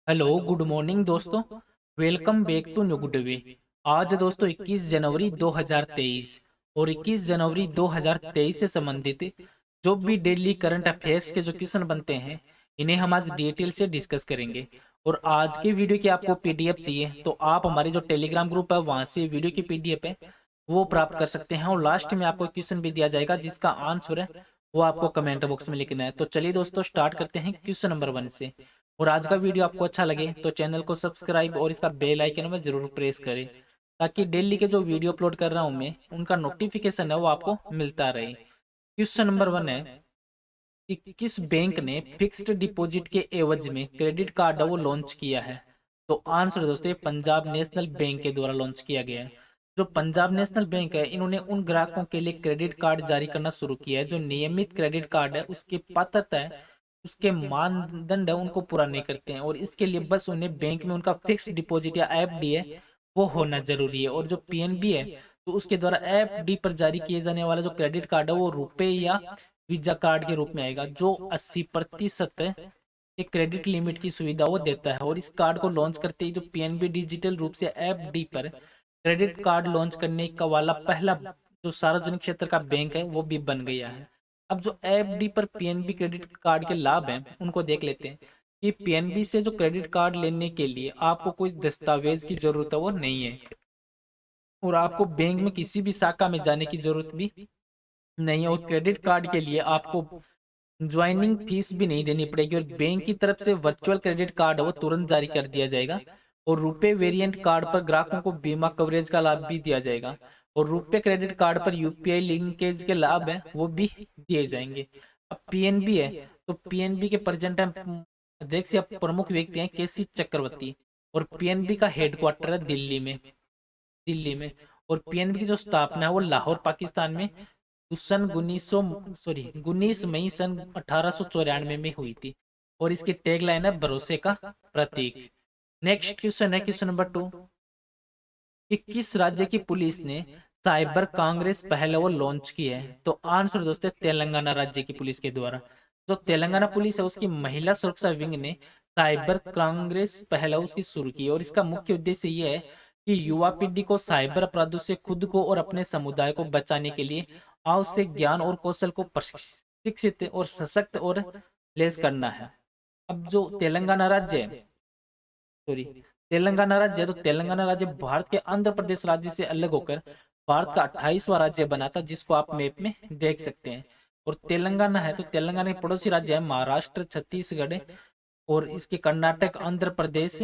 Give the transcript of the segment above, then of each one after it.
Hello good morning दोस्तों। Welcome back to new good way. आज दोस्तों 21 जनवरी 2023 और 21 जनवरी 2023 से संबंधित जो भी डेली करंट अफेयर्स के जो क्वेश्चन बनते हैं इन्हें हम आज डिटेल से डिस्कस करेंगे। और आज की वीडियो की आपको पीडीएफ चाहिए तो आप हमारे जो टेलीग्राम ग्रुप है वहां से वीडियो की पीडीएफ है वो प्राप्त कर सकते हैं। और लास्ट में आपको क्वेश्चन भी दिया जाएगा जिसका आंसर है वो आपको कमेंट बॉक्स में लिखना है। तो चलिए दोस्तों स्टार्ट करते हैं क्वेश्चन नंबर 1 से। और आज का वीडियो आपको अच्छा लगे तो चैनल को सब्सक्राइब और इसका बेल आइकन में जरूर प्रेस करें ताकि डेली के जो वीडियो अपलोड कर रहा हूं मैं उनका नोटिफिकेशन है वो आपको मिलता रहे। क्वेश्चन नंबर 1 है कि किस बैंक ने फिक्स्ड डिपॉजिट के एवज में क्रेडिट कार्ड है वो लॉन्च किया है। तो आंसर दोस्तों ये पंजाब नेशनल बैंक के द्वारा लॉन्च किया गया है। जो पंजाब नेशनल बैंक है इन्होंने उन ग्राहकों के लिए क्रेडिट कार्ड जारी करना शुरू किया है जो नियमित क्रेडिट कार्ड है उसकी पात्रता है उसके मानदंड है उनको पूरा नहीं करते हैं। और इसके लिए बस उन्हें बैंक में उनका फिक्स्ड डिपॉजिट या एफडी है वो होना जरूरी है। और जो पीएनबी है तो उसके द्वारा एफडी पर जारी किए जाने वाला जो क्रेडिट कार्ड है वो रुपए या वीजा कार्ड के रूप में आएगा जो 80% के क्रेडिट लिमिट की सुविधा वो देता है। और इस कार्ड को लॉन्च करते ही जो पीएनबी डिजिटल रूप से एफडी पर क्रेडिट कार्ड लॉन्च करने का वाला पहला जो सार्वजनिक क्षेत्र का बैंक है वो भी बन गया है। अब जो एफडी पर पीएनबी क्रेडिट कार्ड के लाभ हैं उनको देख लेते हैं कि पीएनबी से जो क्रेडिट कार्ड लेने के लिए आपको कोई दस्तावेज की जरूरत है वो नहीं है। और आपको बैंक में किसी भी शाखा में जाने की जरूरत भी नहीं है। और क्रेडिट कार्ड के लिए आपको ज्वाइनिंग फीस भी नहीं देनी पड़ेगी। और बैंक की तरफ से वर्चुअल क्रेडिट कार्ड है वो तुरंत जारी कर दिया जाएगा। और रुपए वेरिएंट कार्ड पर ग्राहकों को बीमा कवरेज का लाभ भी दिया जाएगा। और रुपए क्रेडिट कार्ड पर यूपीआई लिंकेज के लाभ है वो भी दिए जाएंगे। अब पीएनबी है तो पीएनबी के प्रेजेंट अध्यक्ष या प्रमुख व्यक्ति हैं केसी चक्रवर्ती। और पीएनबी का हेडक्वार्टर है दिल्ली में। और पीएनबी की जो स्थापना है वो लाहौर पाकिस्तान में सन 19 मई सन 1894 में हुई थी। और इसकी टैगलाइन है भरोसे का प्रतीक। नेक्स्ट क्वेश्चन है क्वेश्चन नंबर 2 कि किस राज्य की पुलिस ने साइबर कांग्रेस पहले वो लॉन्च की है। तो आंसर दोस्तों तेलंगाना राज्य की पुलिस के द्वारा। जो तेलंगाना पुलिस है उसकी महिला सुरक्षा विंग ने साइबर कांग्रेस पहले उसकी शुरू की। और इसका मुख्य उद्देश्य ये है कि युवा पीढ़ी को साइबर अपराधों से खुद को और अपने समुदाय को बचाने के लिए आवश्यक ज्ञान और कौशल को प्रशिक्षित और सशक्त और लेस करना है। अब जो तेलंगाना राज्य है सॉरी तेलंगाना राज्य है तो तेलंगाना राज्य भारत के आंध्र प्रदेश राज्य से अलग होकर भारत का 28वां राज्य बना था जिसको आप मैप में देख सकते हैं। और तेलंगाना है तो तेलंगाना के पड़ोसी राज्य है महाराष्ट्र छत्तीसगढ़ और इसके कर्नाटक आंध्र प्रदेश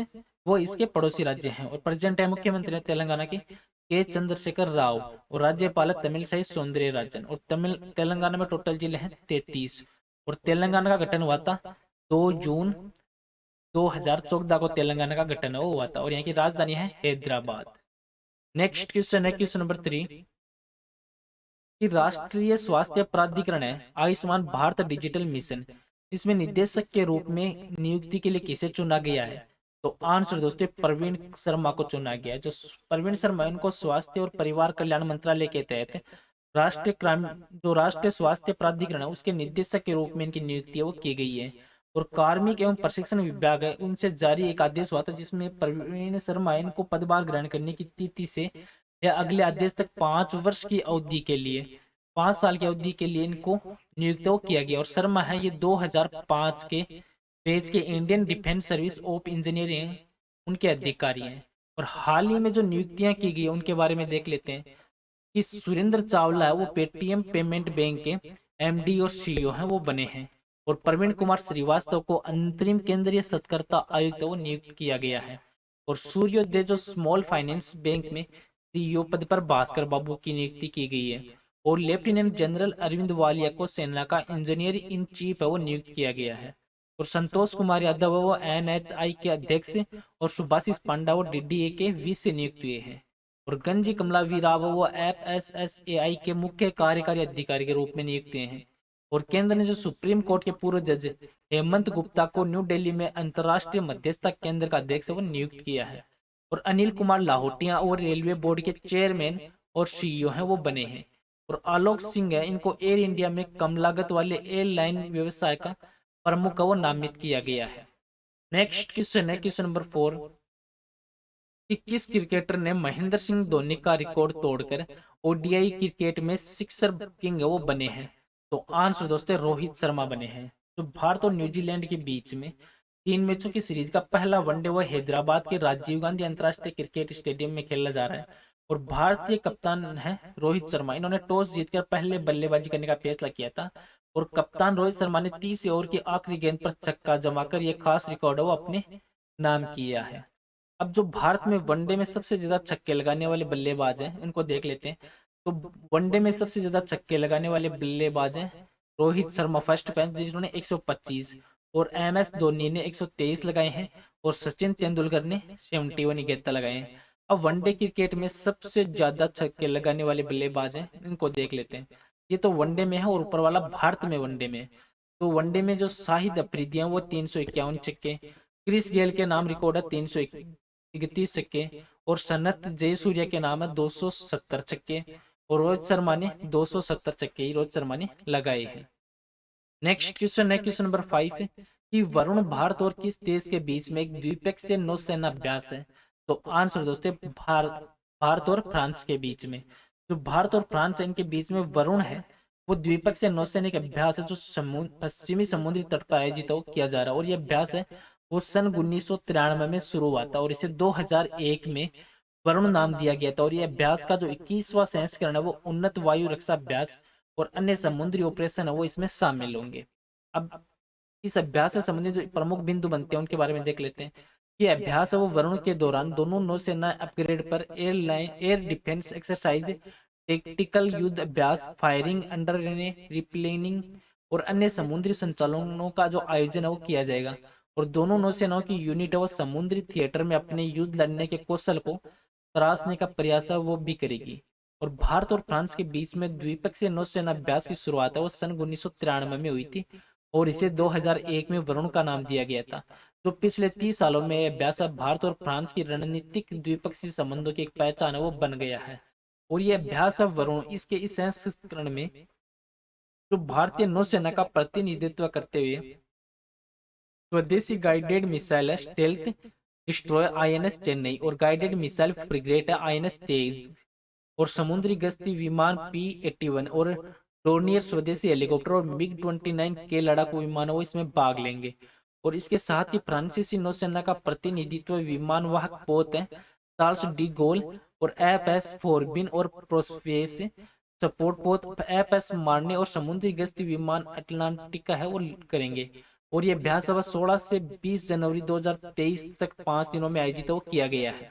वो इसके पड़ोसी राज्य हैं। और प्रेजेंट है मुख्यमंत्री हैं तेलंगाना के चंद्रशेखर राव। और राज्यपाल है तमिल सौंदर्य राजन। और तमिल तेलंगाना में टोटल जिले हैं 33। और तेलंगाना का गठन हुआ था 2 जून 2014 को तेलंगाना का गठन हुआ था। और यहाँ की राजधानी है हैदराबाद। नेक्स्ट क्वेश्चन है क्वेश्चन नंबर 3 कि राष्ट्रीय स्वास्थ्य प्राधिकरण है आयुष्मान भारत डिजिटल मिशन इसमें निदेशक के रूप में नियुक्ति के लिए किसे चुना गया है। तो आंसर दोस्तों प्रवीण शर्मा को चुना गया है। जो प्रवीण शर्मा है, उनको स्वास्थ्य और परिवार कल्याण मंत्रालय के तहत राष्ट्रीय क्राइम जो राष्ट्रीय स्वास्थ्य प्राधिकरण है उसके निदेशक के रूप में इनकी नियुक्ति है वो की गई है। और कार्मिक एवं प्रशिक्षण विभाग है उनसे जारी एक आदेश हुआ था जिसमें प्रवीण शर्मा इनको पदभार ग्रहण करने की तिथि से या अगले आदेश तक 5 वर्ष की अवधि के लिए 5 साल की अवधि के लिए इनको नियुक्त किया गया। और शर्मा है ये 2005 के बैच के Indian defence service of engineering उनके अधिकारी हैं। और हाल ही में जो नियुक्तियां की गई उनके बारे में देख लेते हैं कि सुरेंद्र चावला है वो पेटीएम पेमेंट बैंक के एमडी और सीईओ हैं वो बने हैं। और प्रवीण कुमार श्रीवास्तव को अंतरिम केंद्रीय सतर्कता आयुक्त वो नियुक्त किया गया है। और सूर्योदय जो स्मॉल फाइनेंस बैंक में सीईओ पद पर भास्कर बाबू की नियुक्ति की गई है। और लेफ्टिनेंट जनरल अरविंद वालिया को सेना का इंजीनियर इन चीफ है वो नियुक्त किया गया है। और संतोष कुमार यादव है वो एनएचआई के अध्यक्ष और सुभाषिष पांडा वो डीडीए के वीस से नियुक्त हुए हैं। और गंजी कमला वीराव वो एफएसएसएआई के मुख्य कार्यकारी अधिकारी के रूप में नियुक्त हुए हैं। और केंद्र ने जो सुप्रीम कोर्ट के पूर्व जज हेमंत गुप्ता को न्यू दिल्ली में अंतर्राष्ट्रीय मध्यस्थता केंद्र का अध्यक्ष वो नियुक्त किया है। और अनिल कुमार लाहौटिया और रेलवे बोर्ड के चेयरमैन और सीईओ हैं वो बने हैं। और आलोक सिंह है इनको एयर इंडिया में कम लागत वाले एयरलाइन व्यवसाय का प्रमुख वो नामित किया गया है। नेक्स्ट क्वेश्चन है क्वेश्चन नंबर 4 कि किस क्रिकेटर ने महेंद्र सिंह धोनी का रिकॉर्ड तोड़कर ओडीआई क्रिकेट में सिक्सर किंग है वो बने हैं। तो आंसर दोस्तों रोहित शर्मा बने हैं। जो भारत और न्यूजीलैंड के बीच में 3 मैचों की सीरीज का पहला वनडे वो हैदराबाद के राजीव गांधी अंतर्राष्ट्रीय क्रिकेट स्टेडियम में खेला जा रहा है और भारतीय कप्तान है रोहित शर्मा। इन्होंने टॉस जीतकर पहले बल्लेबाजी करने का फैसला किया था और कप्तान रोहित शर्मा ने 30 ओवर की आखिरी गेंद पर छक्का जमाकर यह खास रिकॉर्ड वो अपने नाम किया है। अब जो भारत में वनडे में सबसे ज्यादा छक्के लगाने वाले बल्लेबाज हैं उनको देख लेते हैं। तो वनडे में सबसे ज्यादा छक्के लगाने वाले बल्लेबाज हैं रोहित शर्मा फर्स्ट पे जिन्होंने 125 और एमएस धोनी ने 123 लगाए हैं और सचिन तेंदुलकर ने 71 गेंद लगाए हैं। अब वनडे क्रिकेट में सबसे ज्यादा छक्के लगाने वाले बल्लेबाज हैं इनको देख लेते हैं। ये तो वनडे में है और ऊपर वाला भारत में वनडे में। तो वनडे में जो शाहिद अफरीदी हैं वो 351 छक्के, क्रिस गेल के नाम रिकॉर्ड है 331 छक्के और सनत जयसूर्या के नाम है 270 छक्के और रोहित शर्मा ने 270 छक्के ही रोहित शर्मा ने लगाए हैं। नेक्स्ट क्वेश्चन है क्वेश्चन नंबर 5 है कि वरुण भारत और किस देश के बीच में एक द्विपक्षीय नौसेना अभ्यास है। तो आंसर दोस्तों भारत और फ्रांस के बीच में। जो भारत और फ्रांस है इनके बीच में वरुण है वो द्विपक्षीय नौसैनिक अभ्यास है जो पश्चिमी समुद्री तट पर आयोजित किया जा रहा है और यह अभ्यास है वो सन 1993 में शुरू हुआ था और इसे 2001 में वरुण नाम दिया गया था और यह अभ्यास का जो 21वां संस्करण है वो उन्नत वायु रक्षा अभ्यास और अन्य समुद्री ऑपरेशन है वो इसमें शामिल होंगे। अब इस अभ्यास से संबंधित जो प्रमुख बिंदु बनते हैं उनके बारे में देख लेते हैं। ये अभ्यास है वो वरुण के दौरान दोनों नौसेना अपग्रेड पर एयर डिफेंस एक्सरसाइज, टेक्टिकल युद्ध अभ्यास, फायरिंग अंडर रिप्लेनिंग और अन्य समुद्री संचालनों का जो आयोजन है वो किया जाएगा और दोनों नौसेनाओं की यूनिट है वो समुद्री थिएटर में अपने युद्ध लड़ने के कौशल को तराशने का प्रयास है वो भी करेगी। और भारत और फ्रांस के बीच में द्विपक्षीय नौसेना अभ्यास की शुरुआत है वो सन 1993 में हुई थी और इसे 2001 में वरुण का नाम दिया गया था। जो पिछले 30 सालों में अभ्यास भारत और फ्रांस की रणनीतिक द्विपक्षीय संबंधों की एक पहचान है वो बन गया है। और ये अभ्यास वरुण इसके इस संस्करण में जो भारतीय नौसेना का प्रतिनिधित्व करते हुए स्वदेशी गाइडेड मिसाइल है स्टेल्थ डिस्ट्रॉयर आईएनएस चेन्नई और गाइडेड मिसाइल फ्रिगेट है आईएनएस तेज और समुद्री गश्ती विमान P-81 और डोर्नियर स्वदेशी हेलीकॉप्टर और MiG-29 के लड़ाकू विमानों इसमें भाग लेंगे। और इसके साथ ही फ्रांसीसी नौसेना का प्रतिनिधित्व विमान वाहक पोत है चार्ल्स डी गोल और एफएस फोरबिन और प्रोस्पेस सपोर्ट पोत एफएस मारने और समुद्री गश्ती विमान अटलांटिका है वो करेंगे। और ये अभ्यास अब 16 से 20 जनवरी 2023 तक 5 दिनों में आयोजित हो किया गया है।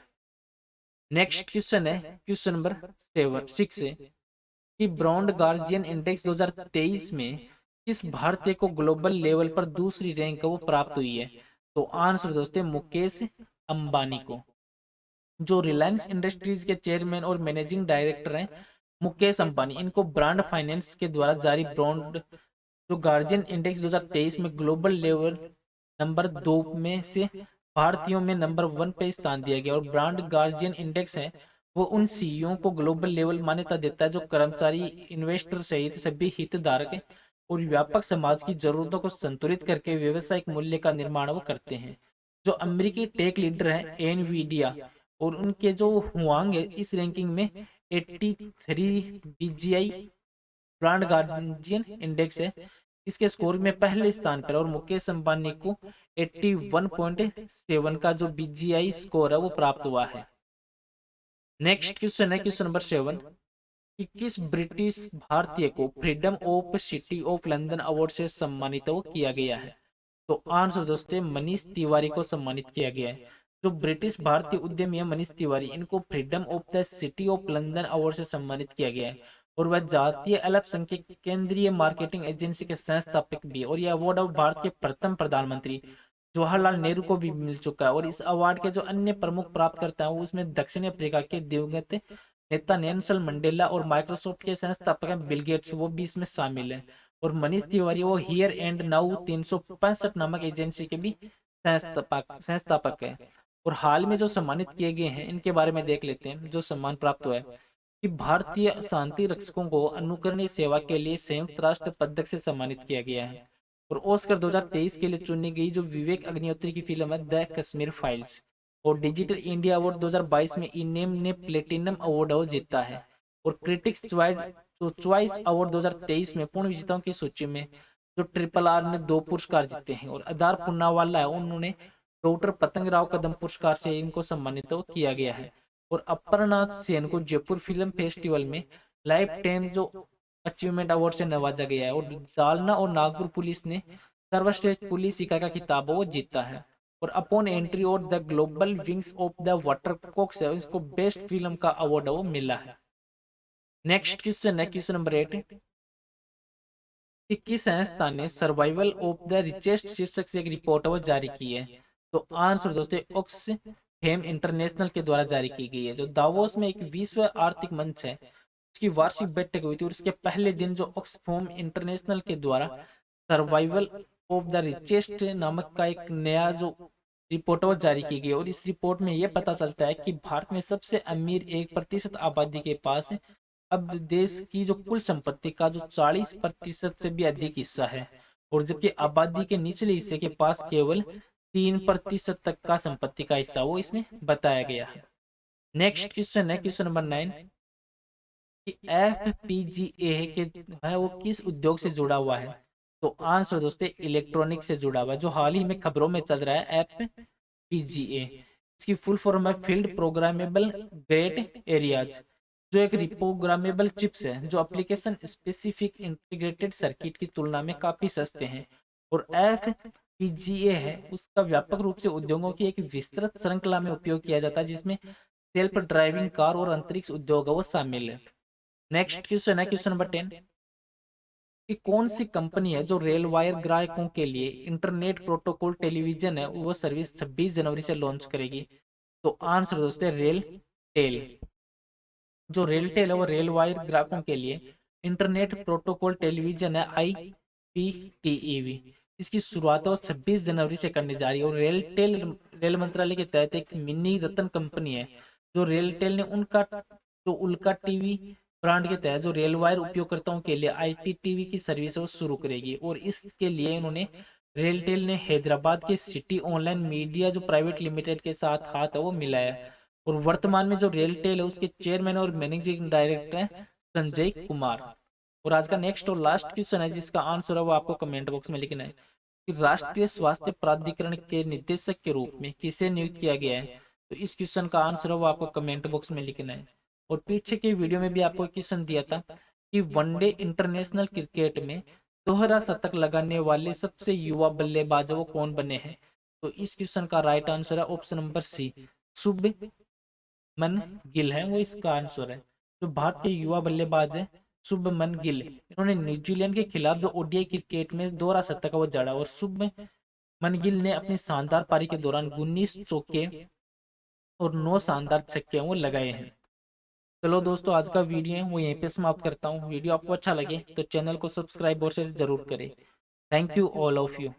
नेक्स्ट क्वेश्चन है क्वेश्चन नंबर 6 है कि ब्रॉन्ड गार्जियन इंडेक्स 2023 में किस भारतीय को ग्लोबल लेवल पर दूसरी रैंक वो प्राप्त हुई है। तो आंसर दोस्तों मुकेश अंबानी को। जो रिलायंस इंडस्ट्रीज के चेयरमैन और मैनेजिंग डायरेक्टर हैं मुकेश अंबानी, इनको ब्रांड फाइनेंस के द्वारा जारी ब्रॉन्ड जो गार्जियन इंडेक्स 2023 में ग्लोबल लेवल नंबर 2 में से भारतीयों में नंबर 1 पे स्थान दिया गया। और ब्रांड गार्जियन इंडेक्स है वो उन सीईओ को ग्लोबल लेवल मान्यता देता है जो कर्मचारी, इन्वेस्टर सहित सभी हितधारक और व्यापक समाज की जरूरतों को संतुलित करके व्यवसायिक मूल्य का निर्माण वो करते हैं। जो अमेरिकी टेक लीडर है एनवीडिया और उनके जो हुआंग है इस रैंकिंग में 83 बीजीआई ब्रांड गार्जियन इंडेक्स है इसके स्कोर में पहले स्थान पर और मुकेश अंबानी को 81.7 का जो बीजीआई स्कोर है वो प्राप्त हुआ है। नेक्स्ट क्वेश्चन है क्वेश्चन नंबर 7 कि किस ब्रिटिश भारतीय को freedom of city of London award से सम्मानित किया गया है। तो आंसर दोस्तों मनीष तिवारी को सम्मानित किया गया है। जो ब्रिटिश भारतीय उद्यमी है मनीष तिवारी, इनको freedom of the city of London award से सम्मानित किया गया है और वह जातीय अल्पसंख्यक केंद्रीय मार्केटिंग एजेंसी के संस्थापक भी है। और यह अवार्ड अब भारत के प्रथम प्रधानमंत्री जवाहरलाल नेहरू को भी मिल चुका है। और इस अवार्ड के जो अन्य प्रमुख प्राप्तकर्ता हैं उसमें दक्षिण अफ्रीका के दिवंगत नेता नेल्सन मंडेला और माइक्रोसॉफ्ट के संस्थापक बिल गेट्स वो भी इसमें शामिल है। और मनीष तिवारी वो हियर एंड नाउ 365 नामक एजेंसी के भी संस्थापक है। और हाल में जो सम्मानित किए गए हैं इनके बारे में देख लेते हैं। जो सम्मान प्राप्त हुआ है कि भारतीय शांति रक्षकों को अनुकरणीय सेवा के लिए संयुक्त राष्ट्र पदक से सम्मानित किया गया है। और ऑस्कर 2023 के लिए चुनी गई जो विवेक अग्निहोत्री की फिल्म है द कश्मीर फाइल्स। और डिजिटल इंडिया अवार्ड 2022 में इनेम ने प्लेटिनम अवार्ड जीता है। और क्रिटिक्स चॉइस अवार्ड 2023 में पूर्ण विजेताओं की सूची में जो ट्रिपल आर ने 2 पुरस्कार जीते हैं। और अदार पुन्नावाला है, उन्होंने डॉक्टर पतंग राव कदम पुरस्कार से इनको सम्मानित किया गया है। और अपर्णनाथ सेन को जयपुर फिल्म फेस्टिवल में लाइफ टाइम जो अचीवमेंट अवार्ड से नवाजा गया है। और जालना और नागपुर पुलिस ने सर्वश्रेष्ठ पुलिस इकाई का खिताब वो जीता है। और अपॉन एंट्री और the global wings of the water cocks है, इसको बेस्ट फिल्म का अवार्ड वो मिला है। नेक्स्ट क्वेश्चन है क्वेश्चन नंबर 8 कि किस संस्था ने सर्वाइवल ऑफ द रिचेस्ट शीर्षक से एक रिपोर्ट वो जारी की है। तो आंसर दोस्तों ऑक्सफैम इंटरनेशनल के द्वारा जारी की गई है। जो दावोस में एक विश्व आर्थिक मंच है, उसकी वार्षिक बैठक हुई थी और उसके पहले दिन जो ऑक्सफैम इंटरनेशनल के द्वारा सर्वाइवल ऑफ द रिचेस्ट नामक का एक नया जो रिपोर्ट वो जारी की गई। और इस रिपोर्ट में यह पता चलता है कि भारत में सबसे अमीर 1% आबादी के पास अब देश की जो कुल संपत्ति का जो 40% से भी अधिक हिस्सा है। और जबकि आबादी के निचले हिस्से के पास केवल 3% तक का संपत्ति का हिस्सा वो इसमें बताया गया है। नेक्स्ट क्वेश्चन है क्वेश्चन नंबर 9 कि FPGA के है वो किस उद्योग से जुड़ा हुआ है। तो आंसर दोस्तों इलेक्ट्रॉनिक से जुड़ा हुआ है, जो हाल ही में खबरों में चल रहा है FPGA। इसकी फुल फॉर्म है फील्ड प्रोग्रामेबल ग्रेड एरियाज, जो एक रिप्रोग्रामेबल चिप्स है जो एप्लीकेशन स्पेसिफिक इंटीग्रेटेड सर्किट की तुलना में काफी सस्ते हैं। और FPGA है उसका व्यापक रूप से उद्योगों की एक विस्तृत श्रृंखला में उपयोग किया जाता है, जिसमें सेल्फ ड्राइविंग कार और अंतरिक्ष उद्योग वो शामिल है। नेक्स्ट क्वेश्चन है क्वेश्चन नंबर 10 कि कौन सी कंपनी है जो रेल वायर ग्राहकों के लिए इंटरनेट प्रोटोकॉल टेलीविजन है वो सर्विस 26 जनवरी से लॉन्च करेगी। तो आंसर दोस्तों रेल टेल। जो रेल टेल है वो रेल वायर ग्राहकों के लिए इंटरनेट प्रोटोकॉल टेलीविजन है IPTEV। इसकी शुरुआत वो 26 जनवरी से करने जा रही है। और रेल टेल रेल मंत्रालय के तहत एक मिनी रतन कंपनी है। जो रेल टेल ने उनका जो उल्का टीवी ब्रांड के तहत जो रेल वायर उपयोगकर्ताओं के लिए IPTV की सर्विस वो शुरू करेगी। और इसके लिए उन्होंने रेलटेल ने हैदराबाद के सिटी ऑनलाइन मीडिया जो प्राइवेट लिमिटेड के साथ हाथ वो मिलाया। और वर्तमान में जो रेलटेल है उसके चेयरमैन और मैनेजिंग डायरेक्टर हैं संजय कुमार। और आज का नेक्स्ट और लास्ट क्वेश्चन है जिसका आंसर है वो आपको कमेंट बॉक्स में लिखना है कि राष्ट्रीय स्वास्थ्य प्राधिकरण के निदेशक के रूप में किसे नियुक्त किया गया है। तो इस क्वेश्चन का आंसर है वो आपको कमेंट बॉक्स में लिखना है। और पीछे के वीडियो में भी आपको क्वेश्चन दिया था कि वनडे इंटरनेशनल क्रिकेट में दोहरा शतक लगाने वाले सबसे युवा बल्लेबाज वो कौन बने हैं। तो इस क्वेश्चन का राइट आंसर है option number C Shubman Gill है वो इसका आंसर है। जो भारत के युवा बल्लेबाज है शुभमन गिल, इन्होंने न्यूजीलैंड के खिलाफ जो ODI क्रिकेट में दोहरा शतक वो जड़ा। और शुभमन गिल ने अपनी शानदार पारी के दौरान 19 चौके और 9 शानदार छक्के वो लगाए हैं। चलो दोस्तों आज का वीडियो है वो यहीं पे समाप्त करता हूँ। वीडियो आपको अच्छा लगे तो चैनल को सब्सक्राइब और शेयर जरूर करें। Thank you all of you.